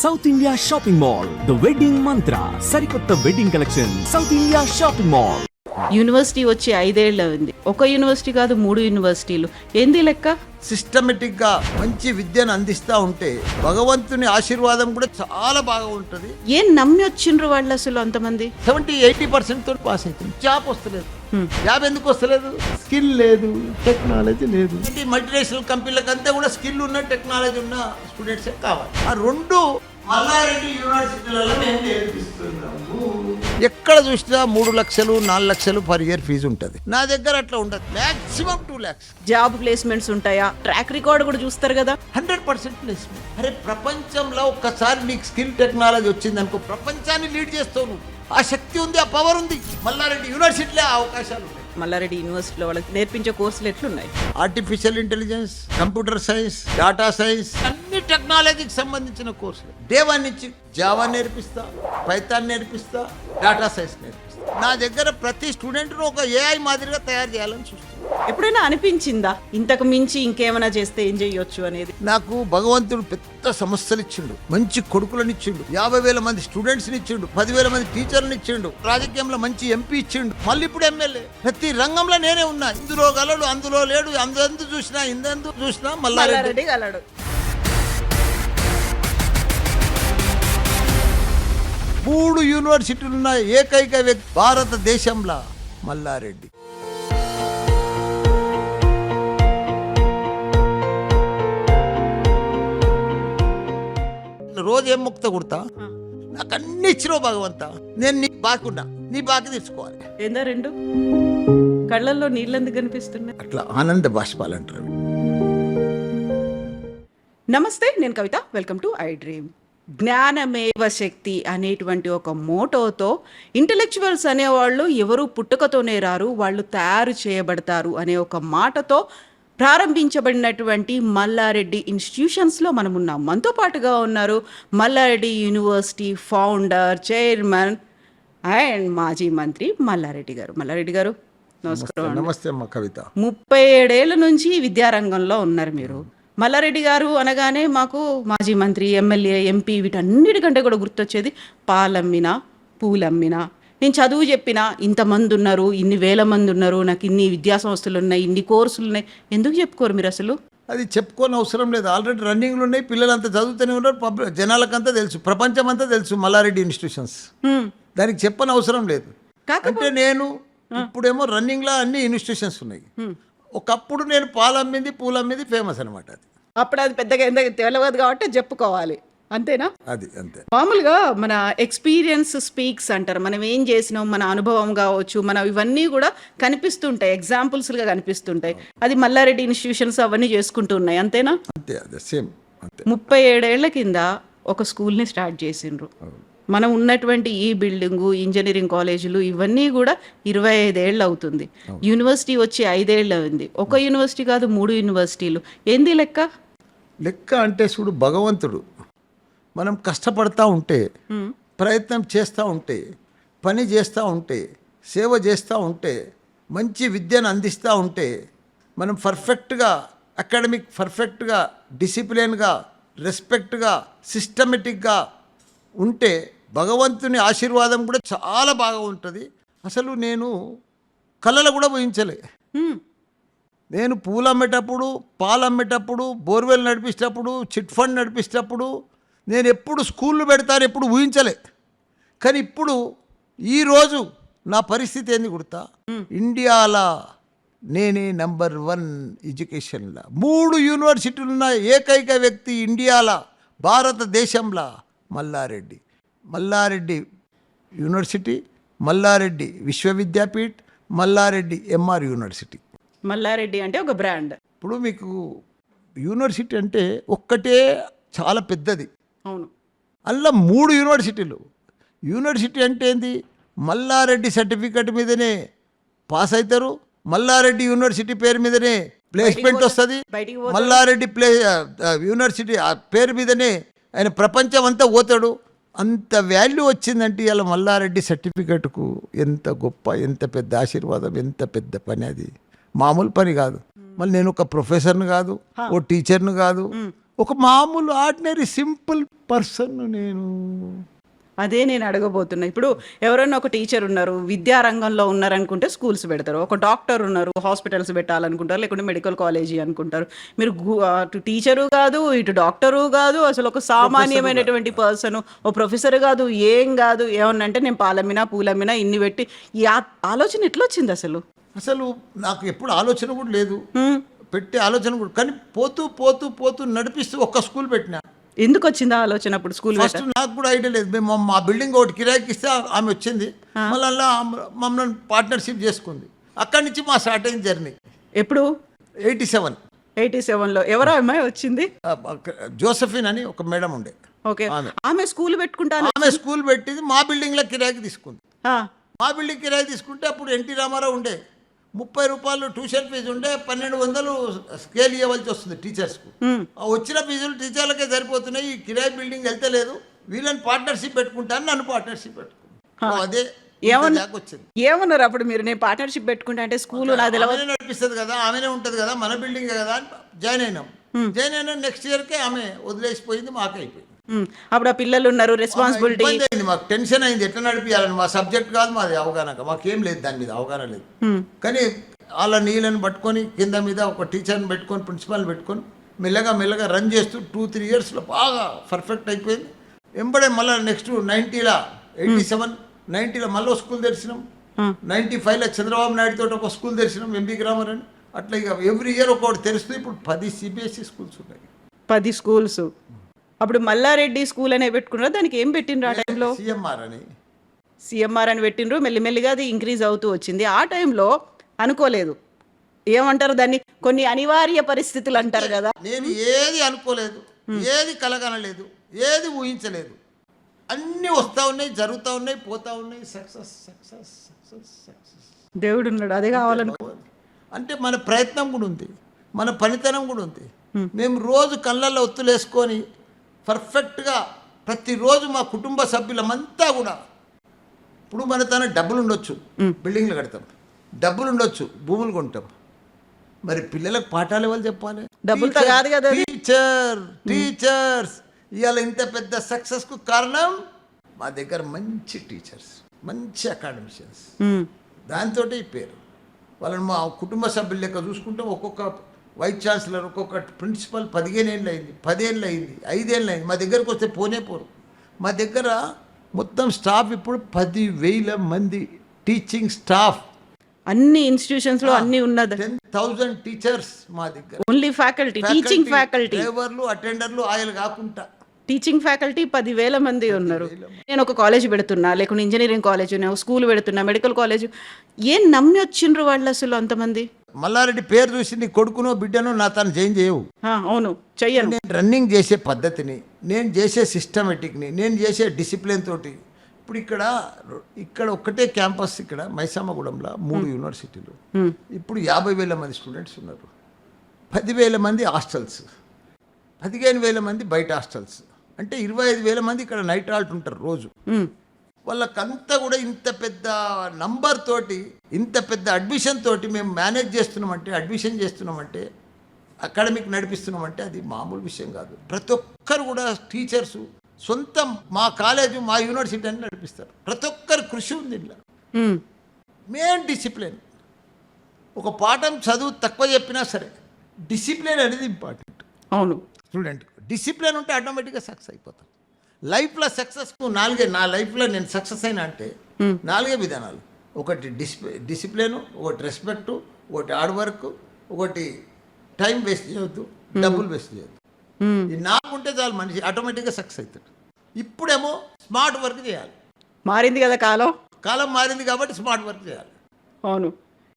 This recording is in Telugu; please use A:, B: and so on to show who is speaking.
A: South India shopping mall the wedding మంత్ర సరికొత్త wedding collection south India shopping mall.
B: University వచ్చి 5 ఏళ్ళు ఉంది. ఒక యూనివర్సిటీ కాదు 3 యూనివర్సిటీలు. ఏంది లెక్క?
C: సిస్టమేటిక్ గా మంచి విద్యను అందిస్తా ఉంటే భగవంతుని ఆశీర్వాదం కూడా చాలా బాగా ఉంటది.
B: ఏం నమ్మి వచ్చిండ్రు వాళ్ళు అసలు అంతమంది?
C: 70-80% తో పాస్ అవుతుంది. జాబ్ వస్తలేదు. జాబ్ ఎందుకు వస్తలేదు? స్కిల్ లేదు, టెక్నాలజీ లేదు. మల్టీనేషనల్ కంపెనీలకు అంతా కూడా స్కిల్ ఉన్న టెక్నాలజీ ఉన్న స్టూడెంట్స్ కావాలి. ఆ రెండు మల్లారెడ్డి యూనివర్సిటీలలో మేము నేర్పిస్తున్నాము. ఎక్కడ చూసినా 3 లక్షలు 4 లక్షలు పర్ ఇయర్ ఫీజు ఉంటుంది. నా దగ్గర అట్లా ఉండదు. Maximum 2 lakhs.
B: జాబ్ ప్లేస్మెంట్స్ ఉంటాయా? ట్రాక్ రికార్డ్ కూడా చూస్తారు కదా.
C: 100% ప్లేస్మెంట్. అరే ప్రపంచంలో ఒక్కసారి నీకు స్కిల్ టెక్నాలజీ వచ్చింది అనుకో, ప్రపంచాన్ని లీడ్ చేస్తావు నువ్వు. ఆ శక్తి ఉంది, ఆ పవర్ ఉంది. మల్లారెడ్డి యూనివర్సిటీలో ఆ అవకాశాలు ఉన్నాయి.
B: మల్లారెడ్డి యూనివర్సిటీలో వాళ్ళకి నేర్పించే కోర్సులు ఎట్లున్నాయి?
C: Artificial intelligence, computer science, data science, అన్ని టెక్నాలజీకి సంబంధించిన కోర్సులు. డే 1 నుంచి జావా నేర్పిస్తా, పైథాన్ నేర్పిస్తా, డాటా సైన్స్ నేర్పిస్తా. నా దగ్గర ప్రతి స్టూడెంట్ను ఒక ఏఐ మాదిరిగా తయారు చేయాలని చూస్తాను.
B: ఎప్పుడైనా అనిపించిందా ఇంతకు మించి ఇంకేమైనా చేస్తే ఏం చేయొచ్చు అనేది?
C: నాకు భగవంతుడు పెద్ద సమస్యలు ఇచ్చిండు, మంచి కొడుకులను ఇచ్చిండు, 50,000 మంది స్టూడెంట్స్ని ఇచ్చిండు, 10,000 మంది టీచర్లను ఇచ్చిండు, రాజకీయంలో మంచి ఎంపీ ఇచ్చిండు, మళ్ళీ ఇప్పుడు ఎమ్మెల్యే. ప్రతి రంగంలో నేనే ఉన్నా. ఇందులో గలడు, అందులో లేడు, అందు చూసినా ఇందెందు చూసినా మల్లారెడ్డి
B: గలడు.
C: 3 యూనివర్సిటీలు ఉన్న ఏకైక వ్యక్తి భారతదేశంలో మల్లారెడ్డి. రోజు ఏం ముక్త కుడతా, నాకు అన్ని ఇచ్చినావు భగవంతా, నేను నీ బాకున్నా, నీ బాకి తీర్చుకోవాలి.
B: ఏందా 2 కళ్ళల్లో నీళ్ళెందుకు కనిపిస్తున్నాయి?
C: అట్లా ఆనంద బాష్పాలు అంటారు.
B: నమస్తే, నేను Kavitha. Welcome to iDream. జ్ఞానమేవ శక్తి అనేటువంటి ఒక మోటోతో ఇంటెలెక్చువల్స్ అనేవాళ్ళు ఎవరు పుట్టుకతోనే రారు, వాళ్ళు తయారు చేయబడతారు అనే ఒక మాటతో ప్రారంభించబడినటువంటి మల్లారెడ్డి ఇన్స్టిట్యూషన్స్లో మనం ఉన్నాం. మనతో పాటుగా ఉన్నారు Malla Reddy university founder, chairman and మాజీ మంత్రి మల్లారెడ్డి గారు. మల్లారెడ్డి గారు నమస్కారం.
C: నమస్తే అమ్మ కవిత.
B: 37 ఏళ్ళ నుంచి విద్యారంగంలో ఉన్నారు మీరు. మల్లారెడ్డి గారు అనగానే మాకు మాజీ మంత్రి, ఎమ్మెల్యే, ఎంపీ వీటన్నిటికంటే కూడా గుర్తొచ్చేది పాలమ్మినా, పూలమ్మినా. నేను చదువు చెప్పినా ఇంతమంది ఉన్నారు, ఇన్ని వేల మంది ఉన్నారు, నాకు ఇన్ని విద్యా సంస్థలు ఉన్నాయి, ఇన్ని కోర్సులు ఉన్నాయి. ఎందుకు చెప్పుకోరు మీరు అసలు?
C: అది చెప్పుకోని అవసరం లేదు. ఆల్రెడీ రన్నింగ్లు ఉన్నాయి, పిల్లలంతా చదువుతూనే ఉన్నారు, జనాలకంతా తెలుసు, ప్రపంచం అంతా తెలుసు మల్లారెడ్డి ఇన్స్టిట్యూషన్స్. దానికి చెప్పని అవసరం లేదు. అంటే నేను ఇప్పుడేమో రన్నింగ్లో అన్ని ఇన్స్టిట్యూషన్స్ ఉన్నాయి. ఒకప్పుడు నేను పాలమ్మింది, పూలమ్మింది ఫేమస్ అనమాట. అది
B: అప్పుడు అది పెద్దగా ఎందుకు తెలియదు కాబట్టి చెప్పుకోవాలి, అంతేనా?
C: అది అంతే.
B: మామూలుగా మన ఎక్స్పీరియన్స్ స్పీక్స్ అంటారు. మనం ఏం చేసినాం, మన అనుభవం కావచ్చు, మన ఇవన్నీ కూడా కనిపిస్తుంటాయి, ఎగ్జాంపుల్స్గా కనిపిస్తుంటాయి. అది మల్లారెడ్డి ఇన్స్టిట్యూషన్స్ అవన్నీ చేసుకుంటూ ఉన్నాయి, అంతేనా?
C: అంతే, అదే సేమ్ అంతే.
B: 37 ఏళ్ల కింద ఒక స్కూల్ని స్టార్ట్ చేసిండ్రు. మనం ఉన్నటువంటి ఈ బిల్డింగు, ఇంజనీరింగ్ కాలేజీలు ఇవన్నీ కూడా 25 ఏళ్ళు అవుతుంది. యూనివర్సిటీ వచ్చి 5 ఏళ్ళు ఉంది. ఒక యూనివర్సిటీ కాదు 3 యూనివర్సిటీలు. ఏంది లెక్క?
C: లెక్క అంటే చూడు, భగవంతుడు మనం కష్టపడతా ఉంటే, ప్రయత్నం చేస్తూ ఉంటే, పని చేస్తూ ఉంటే, సేవ చేస్తూ ఉంటే, మంచి విద్యను అందిస్తూ ఉంటే, మనం పర్ఫెక్ట్గా అకాడమిక్ పర్ఫెక్ట్గా డిసిప్లిన్గా రెస్పెక్ట్గా సిస్టమేటిక్గా ఉంటే భగవంతుని ఆశీర్వాదం కూడా చాలా బాగా ఉంటుంది. అసలు నేను కళ్ళలో కూడా ఊహించలే. నేను పూలు అమ్మేటప్పుడు, పాలు అమ్మేటప్పుడు, బోర్వెల్ నడిపించేటప్పుడు, చిట్ ఫండ్ నడిపించేటప్పుడు నేను ఎప్పుడు స్కూళ్ళు పెడతాను ఎప్పుడు ఊహించలే. కానీ ఇప్పుడు ఈరోజు నా పరిస్థితి ఏంది గుర్తా? ఇండియాలో నేనే నంబర్ 1 ఎడ్యుకేషన్లో. 3 యూనివర్సిటీలు ఉన్న ఏకైక వ్యక్తి ఇండియాలో, భారతదేశంలో Malla Reddy. Malla Reddy university, Malla Reddy Vishwavidyapeeth, Malla Reddy MR university.
B: Malla Reddy అంటే ఒక బ్రాండ్.
C: ఇప్పుడు మీకు యూనివర్సిటీ అంటే ఒక్కటే చాలా పెద్దది.
B: అవును.
C: అలా 3 యూనివర్సిటీలు. యూనివర్సిటీ అంటే ఏంది? మల్లారెడ్డి సర్టిఫికెట్ మీదనే పాస్ అవుతారు, మల్లారెడ్డి యూనివర్సిటీ పేరు మీదనే ప్లేస్మెంట్ వస్తుంది, మల్లారెడ్డి యూనివర్సిటీ ఆ పేరు మీదనే ఆయన ప్రపంచం అంతా పోతాడు. అంత వాల్యూ వచ్చిందంటే ఇలా మల్లారెడ్డి సర్టిఫికెట్కు ఎంత గొప్ప, ఎంత పెద్ద ఆశీర్వాదం, ఎంత పెద్ద పని. అది మామూలు పని కాదు. మళ్ళీ నేను ఒక ప్రొఫెసర్ని కాదు, ఓ టీచర్ని కాదు, ఒక మామూలు ఆర్డినరీ సింపుల్ పర్సన్ నేను.
B: అదే నేను అడగబోతున్నా. ఇప్పుడు ఎవరైనా ఒక టీచర్ ఉన్నారు, విద్యా రంగంలో ఉన్నారనుకుంటే స్కూల్స్ పెడతారు. ఒక డాక్టర్ ఉన్నారు, హాస్పిటల్స్ పెట్టాలనుకుంటారు, లేకుంటే మెడికల్ కాలేజీ అనుకుంటారు. మీరు అటు టీచరు కాదు, ఇటు డాక్టరు కాదు, అసలు ఒక సామాన్యమైనటువంటి పర్సన్, ఓ ప్రొఫెసర్ కాదు, ఏం కాదు. ఏమన్నా అంటే నేను పాలమ్మినా పూలమ్మినా ఇన్ని పెట్టి ఈ ఆలోచన ఎట్లా వచ్చింది అసలు?
C: అసలు నాకు ఎప్పుడు ఆలోచన కూడా లేదు, పెట్టే ఆలోచన కూడా. కానీ పోతూ పోతూ పోతూ నడిపిస్తూ ఒక్క స్కూల్ పెట్టినా.
B: ఎందుకు వచ్చిందా ఆలోచన అప్పుడు స్కూల్?
C: ఫస్ట్ నాకు కూడా ఐడియా లేదు. మేము మా బిల్డింగ్ ఒకటి కిరాయికి ఇస్తే ఆమె వచ్చింది, మళ్ళీ అలా మమ్మల్ని పార్ట్నర్షిప్ చేసుకుంది. అక్కడి నుంచి మా స్టార్ట్ అయింది జర్నీ.
B: ఎప్పుడు?
C: 87లో.
B: ఎవరో అమ్మాయి వచ్చింది,
C: జోసఫిన్ అని ఒక మేడం ఉండే.
B: ఓకే, ఆమె స్కూల్ పెట్టుకుంటాను.
C: ఆమె స్కూల్ పెట్టింది, మా బిల్డింగ్లో కిరాయికి తీసుకుంది. మా బిల్డింగ్ కిరాయి తీసుకుంటే అప్పుడు ఎన్టీ రామారావు ఉండే, 30 రూపాయలు ట్యూషన్ ఫీజు ఉండే, 1200 స్కేల్ ఇవ్వాల్సి వస్తుంది టీచర్స్కు. వచ్చిన ఫీజులు టీచర్లకే సరిపోతున్నాయి, ఈ కిరాయి బిల్డింగ్ వెళ్తలేదు, వీళ్ళని పార్ట్నర్షిప్ పెట్టుకుంటాను, నన్ను పార్ట్నర్షిప్ పెట్టుకుంటాను. అదే వచ్చింది.
B: ఏమన్నారు అప్పుడు మీరు? నేను పార్ట్నర్షిప్ పెట్టుకుంటా అంటే స్కూల్
C: ఆమెనే నడిపిస్తుంది కదా, ఆమెనే ఉంటుంది కదా, మన బిల్డింగే కదా అని జాయిన్ అయినాం. నెక్స్ట్ ఇయర్కే ఆమె వదిలేసిపోయింది, మాకే అయిపోయింది.
B: అప్పుడు ఆ పిల్లలు ఉన్నారు, రెస్పాన్సిబిలిటీ
C: అయింది, మాకు టెన్షన్ అయింది, ఎట్లా నడిపించాలని. మా సబ్జెక్ట్ కాదు, మాది అవగాహన, మాకేం లేదు దాని మీద అవగాహన లేదు. కానీ వాళ్ళ నీళ్ళని పట్టుకొని కింద మీద ఒక టీచర్ని పెట్టుకొని, ప్రిన్సిపాల్ని పెట్టుకొని మెల్లగా మెల్లగా రన్ చేస్తూ 2-3 ఇయర్స్లో బాగా పర్ఫెక్ట్ అయిపోయింది. వెంబడే మళ్ళీ నెక్స్ట్ 87-90లో మళ్ళీ స్కూల్ తెరిచినాం. 95లో చంద్రబాబు నాయుడు తోటి ఒక స్కూల్ తెరిచినాం, ఎంపీ గ్రామర్ అని. అట్లా ఇక ఎవ్రీ ఇయర్ ఒకటి తెరుస్తూ ఇప్పుడు 10 CBSE స్కూల్స్ ఉన్నాయి.
B: 10 స్కూల్స్. అప్పుడు మల్లారెడ్డి స్కూల్ అనే పెట్టుకున్నారు, దానికి ఏం పెట్టిండ్రు ఆ టైంలో? సిఎంఆర్ అని పెట్టిండ్రు. మెల్లిమెల్లిగా అది ఇంక్రీజ్ అవుతూ వచ్చింది. ఆ టైంలో అనుకోలేదు, ఏమంటారు దాన్ని, కొన్ని అనివార్య పరిస్థితులు అంటారు కదా.
C: నేను ఏది అనుకోలేదు, ఏది కలగనలేదు, ఏది ఊహించలేదు. అన్నీ వస్తూ ఉన్నాయి, జరుగుతూ ఉన్నాయి, పోతూ ఉన్నాయి. Success success success success.
B: దేవుడు ఉన్నాడు, అదే కావాలను.
C: అంటే మన ప్రయత్నం కూడా ఉంది, మన పనితనం కూడా ఉంది. మేము రోజు కళ్ళల్లో ఒత్తులు వేసుకొని పర్ఫెక్ట్గా ప్రతిరోజు మా కుటుంబ సభ్యులమంతా కూడా, ఇప్పుడు మన తన డబ్బులు ఉండొచ్చు, బిల్డింగ్లు కడతాం, డబ్బులు ఉండొచ్చు, భూములు కొంటాం, మరి పిల్లలకు పాఠాలు ఎవరు చెప్పాలి?
B: డబ్బులతో కాదు కదా.
C: టీచర్స్ ఇవాళ ఇంత పెద్ద సక్సెస్కు కారణం మా దగ్గర మంచి టీచర్స్, మంచి అకాడమిషియన్స్, దాంతో ఈ పేరు. వాళ్ళని మా కుటుంబ సభ్యుల లెక్క చూసుకుంటే ఒక్కొక్క వైస్ ఛాన్సలర్, ఒక్కొక్క ప్రిన్సిపల్ 15 ఏళ్ళు అయింది, 10 ఏళ్ళు అయింది, 5 ఏళ్ళు అయింది. మా దగ్గరకు వస్తే పోనే పోరు. మా దగ్గర మొత్తం స్టాఫ్ ఇప్పుడు 10,000 మంది టీచింగ్ స్టాఫ్.
B: అన్ని ఇన్స్టిట్యూషన్స్ లో అన్ని ఉన్నది.
C: 10,000 టీచర్స్ మా దగ్గర.
B: ఓన్లీ ఫ్యాకల్టీ, టీచింగ్ ఫ్యాకల్టీ,
C: డ్రైవర్లు, అటెండర్లు, ఆయిల్ కాకుండా
B: టీచింగ్ ఫ్యాకల్టీ 10,000 మంది ఉన్నారు. నేను ఒక కాలేజ్ పెడుతున్నా, లేకుంటే ఇంజనీరింగ్ కాలేజ్, స్కూల్ పెడుతున్నా, మెడికల్ కాలేజ్, ఏం నమ్మి వచ్చిండ్రు వాళ్ళు అసలు అంతమంది?
C: మల్లారెడ్డి పేరు చూసి నీ కొడుకునో బిడ్డనో నా తను జాయిన్ చేయవు.
B: అవును, చెయ్యను.
C: నేను రన్నింగ్ చేసే పద్ధతిని, నేను చేసే సిస్టమేటిక్ని, నేను చేసే డిసిప్లిన్ తోటి. ఇప్పుడు ఇక్కడ ఒక్కటే క్యాంపస్, ఇక్కడ మైసామగూడెంలో 3 యూనివర్సిటీలు. ఇప్పుడు 50,000 మంది స్టూడెంట్స్ ఉన్నారు, 10,000 మంది హాస్టల్స్, 15,000 మంది బయట హాస్టల్స్. అంటే 25,000 మంది ఇక్కడ నైట్ హాల్ట్ ఉంటారు రోజు. వాళ్ళకంతా కూడా ఇంత పెద్ద నంబర్ తోటి, ఇంత పెద్ద అడ్మిషన్ తోటి మేము మేనేజ్ చేస్తున్నామంటే, అడ్మిషన్ చేస్తున్నామంటే, అకాడమిక్ నడిపిస్తున్నామంటే అది మామూలు విషయం కాదు. ప్రతి ఒక్కరు కూడా టీచర్సు సొంతం మా కాలేజు, మా యూనివర్సిటీ అని నడిపిస్తారు. ప్రతి ఒక్కరు కృషి ఉంది ఇలా. Main discipline. ఒక పాఠం చదువు తక్కువ చెప్పినా సరే డిసిప్లిన్ అనేది ఇంపార్టెంట్.
B: అవును,
C: స్టూడెంట్ డిసిప్లిన్ ఉంటే ఆటోమేటిక్గా సక్సెస్ అయిపోతాం. లైఫ్లో సక్సెస్కు 4, నా లైఫ్లో నేను సక్సెస్ అయినా అంటే 4 విధానాలు. ఒకటి డిసిప్లిన్, ఒకటి రెస్పెక్టు, ఒకటి హార్డ్ వర్క్, ఒకటి టైం వేస్ట్ చేయొద్దు, డబ్బులు వేస్ట్ చేయొద్దు. ఈ 4 ఉంటే చాలు, మనిషి ఆటోమేటిక్గా సక్సెస్ అవుతాడు. ఇప్పుడేమో స్మార్ట్ వర్క్ చేయాలి.
B: మారింది కదా కాలం.
C: కాలం మారింది కాబట్టి స్మార్ట్ వర్క్ చేయాలి.
B: అవును.